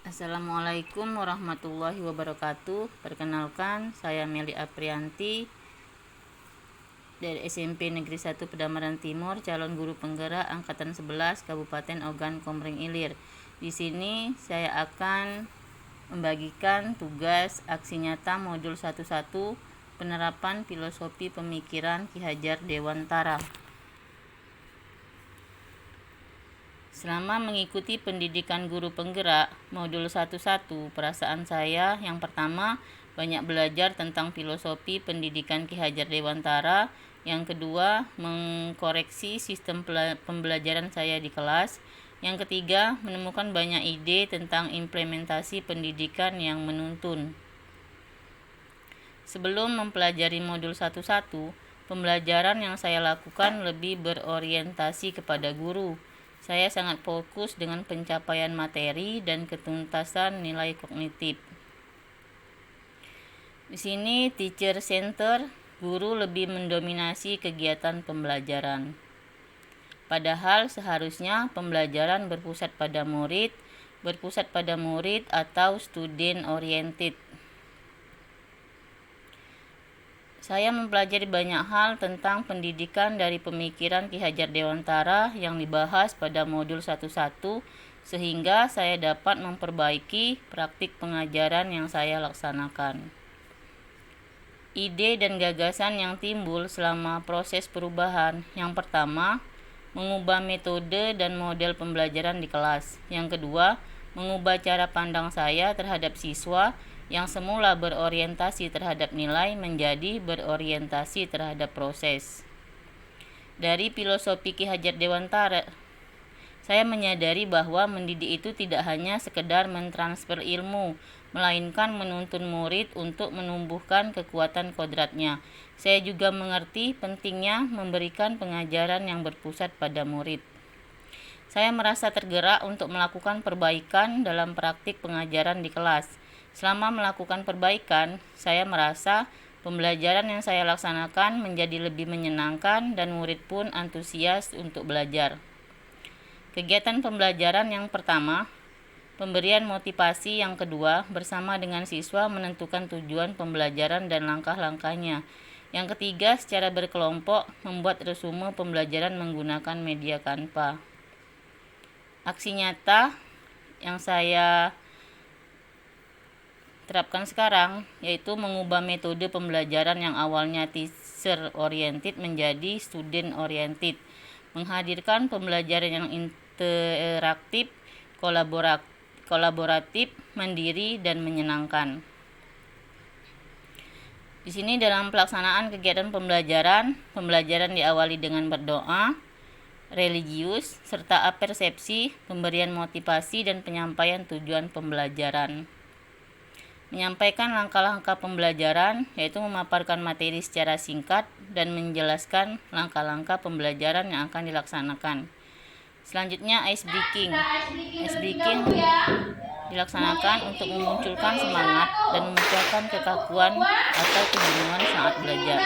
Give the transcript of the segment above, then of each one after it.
Assalamualaikum warahmatullahi wabarakatuh. Perkenalkan, saya Meli Aprianti dari SMP Negeri 1 Pedamaran Timur, calon guru penggerak angkatan 11 Kabupaten Ogan Komering Ilir. Di sini saya akan membagikan tugas aksi nyata modul 11 penerapan filosofi pemikiran Ki Hajar Dewantara. Selama mengikuti pendidikan guru penggerak modul 11, perasaan saya yang pertama banyak belajar tentang filosofi pendidikan Ki Hajar Dewantara. Yang kedua, mengkoreksi sistem pembelajaran saya di kelas. Yang ketiga, menemukan banyak ide tentang implementasi pendidikan yang menuntun. Sebelum mempelajari modul 11, pembelajaran yang saya lakukan lebih berorientasi kepada guru. Saya sangat fokus dengan pencapaian materi dan ketuntasan nilai kognitif. Di sini teacher center, guru lebih mendominasi kegiatan pembelajaran. Padahal seharusnya pembelajaran berpusat pada murid atau student oriented. Saya mempelajari banyak hal tentang pendidikan dari pemikiran Ki Hajar Dewantara yang dibahas pada modul 11, sehingga saya dapat memperbaiki praktik pengajaran yang saya laksanakan. Ide dan gagasan yang timbul selama proses perubahan. Yang pertama, mengubah metode dan model pembelajaran di kelas. Yang kedua, mengubah cara pandang saya terhadap siswa yang semula berorientasi terhadap nilai menjadi berorientasi terhadap proses. Dari filosofi Ki Hajar Dewantara, saya menyadari bahwa mendidik itu tidak hanya sekedar mentransfer ilmu, melainkan menuntun murid untuk menumbuhkan kekuatan kodratnya. Saya juga mengerti pentingnya memberikan pengajaran yang berpusat pada murid. Saya merasa tergerak untuk melakukan perbaikan dalam praktik pengajaran di kelas. Selama melakukan perbaikan, saya merasa pembelajaran yang saya laksanakan menjadi lebih menyenangkan dan murid pun antusias untuk belajar. Kegiatan pembelajaran yang pertama, pemberian motivasi. Yang kedua, bersama dengan siswa menentukan tujuan pembelajaran dan langkah-langkahnya. Yang ketiga, secara berkelompok membuat resume pembelajaran menggunakan media Canva. Aksi nyata yang saya terapkan sekarang yaitu mengubah metode pembelajaran yang awalnya teacher oriented menjadi student oriented, menghadirkan pembelajaran yang interaktif, kolaboratif, mandiri, dan menyenangkan. Di sini dalam pelaksanaan kegiatan pembelajaran diawali dengan berdoa religius serta apersepsi, pemberian motivasi, dan penyampaian tujuan pembelajaran. Menyampaikan langkah-langkah pembelajaran yaitu memaparkan materi secara singkat dan menjelaskan langkah-langkah pembelajaran yang akan dilaksanakan. Selanjutnya ice breaking. Ice breaking dilaksanakan untuk memunculkan semangat dan memecahkan kekakuan atau kebingungan saat belajar.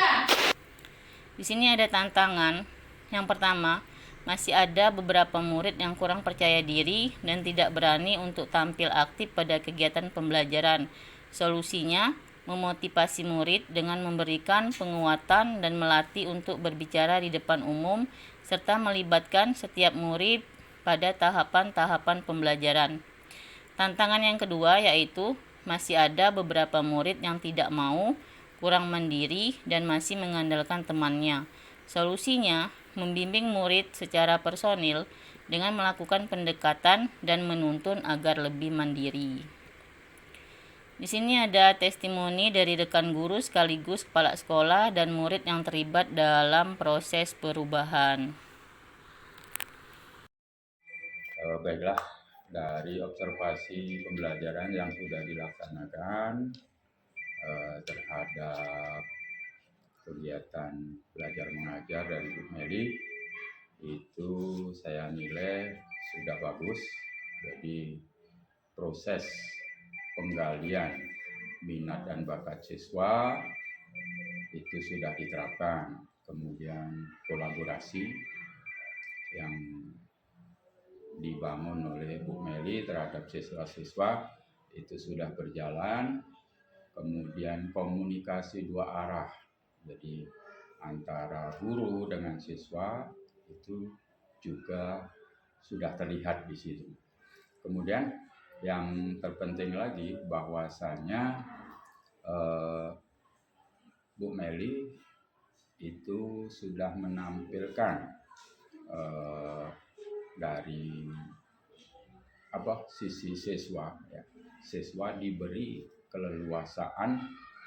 Di sini ada tantangan. Yang pertama, masih ada beberapa murid yang kurang percaya diri dan tidak berani untuk tampil aktif pada kegiatan pembelajaran. Solusinya, memotivasi murid dengan memberikan penguatan dan melatih untuk berbicara di depan umum, serta melibatkan setiap murid pada tahapan-tahapan pembelajaran. Tantangan yang kedua yaitu masih ada beberapa murid yang tidak mau, kurang mandiri, dan masih mengandalkan temannya. Solusinya, membimbing murid secara personil dengan melakukan pendekatan dan menuntun agar lebih mandiri. Di sini ada testimoni dari rekan guru sekaligus kepala sekolah dan murid yang terlibat dalam proses perubahan. Baiklah, dari observasi pembelajaran yang sudah dilaksanakan terhadap kegiatan belajar mengajar dari Bu Meli, itu saya nilai sudah bagus. Jadi proses penggalian minat dan bakat siswa itu sudah diterapkan. Kemudian kolaborasi yang dibangun oleh Bu Meli terhadap siswa-siswa itu sudah berjalan. Kemudian komunikasi dua arah, jadi antara guru dengan siswa itu juga sudah terlihat di situ. Kemudian yang terpenting lagi bahwasanya Bu Meli itu sudah menampilkan dari sisi siswa, ya. Siswa diberi keleluasaan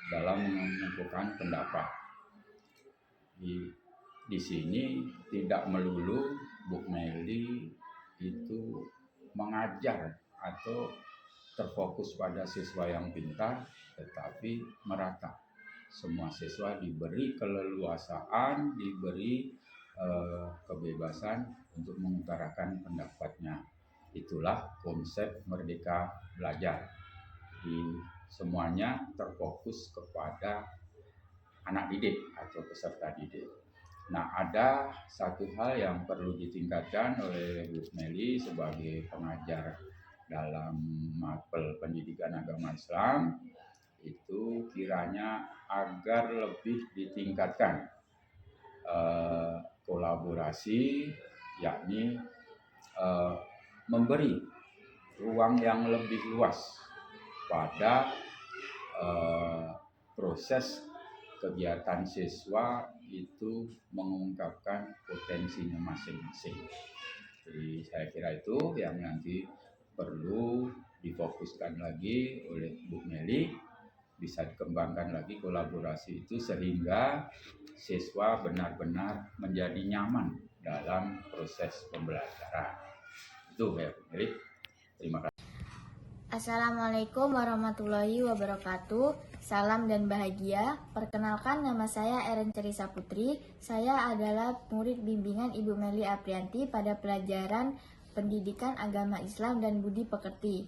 dalam mengumpulkan pendapat. Di sini tidak melulu Bu Meli itu mengajar atau terfokus pada siswa yang pintar, tetapi merata. Semua siswa diberi keleluasaan, diberi kebebasan untuk mengutarakan pendapatnya. Itulah konsep Merdeka Belajar. Jadi semuanya terfokus kepada anak didik atau peserta didik. Nah, ada satu hal yang perlu ditingkatkan oleh Bu Meli sebagai pengajar dalam mapel pendidikan agama Islam, itu kiranya agar lebih ditingkatkan kolaborasi, yakni memberi ruang yang lebih luas pada proses kegiatan siswa itu mengungkapkan potensinya masing-masing. Jadi saya kira itu yang nanti perlu difokuskan lagi oleh Bu Meli, bisa dikembangkan lagi kolaborasi itu sehingga siswa benar-benar menjadi nyaman dalam proses pembelajaran. Itu ya Bu Meli. Terima kasih. Assalamualaikum warahmatullahi wabarakatuh. Salam dan bahagia. Perkenalkan, nama saya Eren Cerisa Putri. Saya adalah murid bimbingan Ibu Meli Aprianti pada pelajaran Pendidikan Agama Islam dan Budi Pekerti.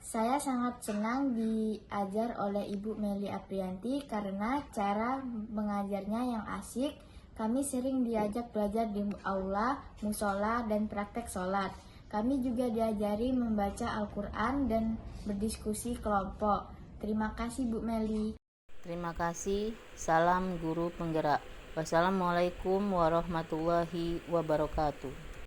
Saya sangat senang diajar oleh Ibu Meli Aprianti karena cara mengajarnya yang asik. Kami sering diajak belajar di aula, musola, dan praktek sholat. Kami juga diajari membaca Al-Quran dan berdiskusi kelompok. Terima kasih Bu Meli. Terima kasih. Salam guru penggerak. Wassalamualaikum warahmatullahi wabarakatuh.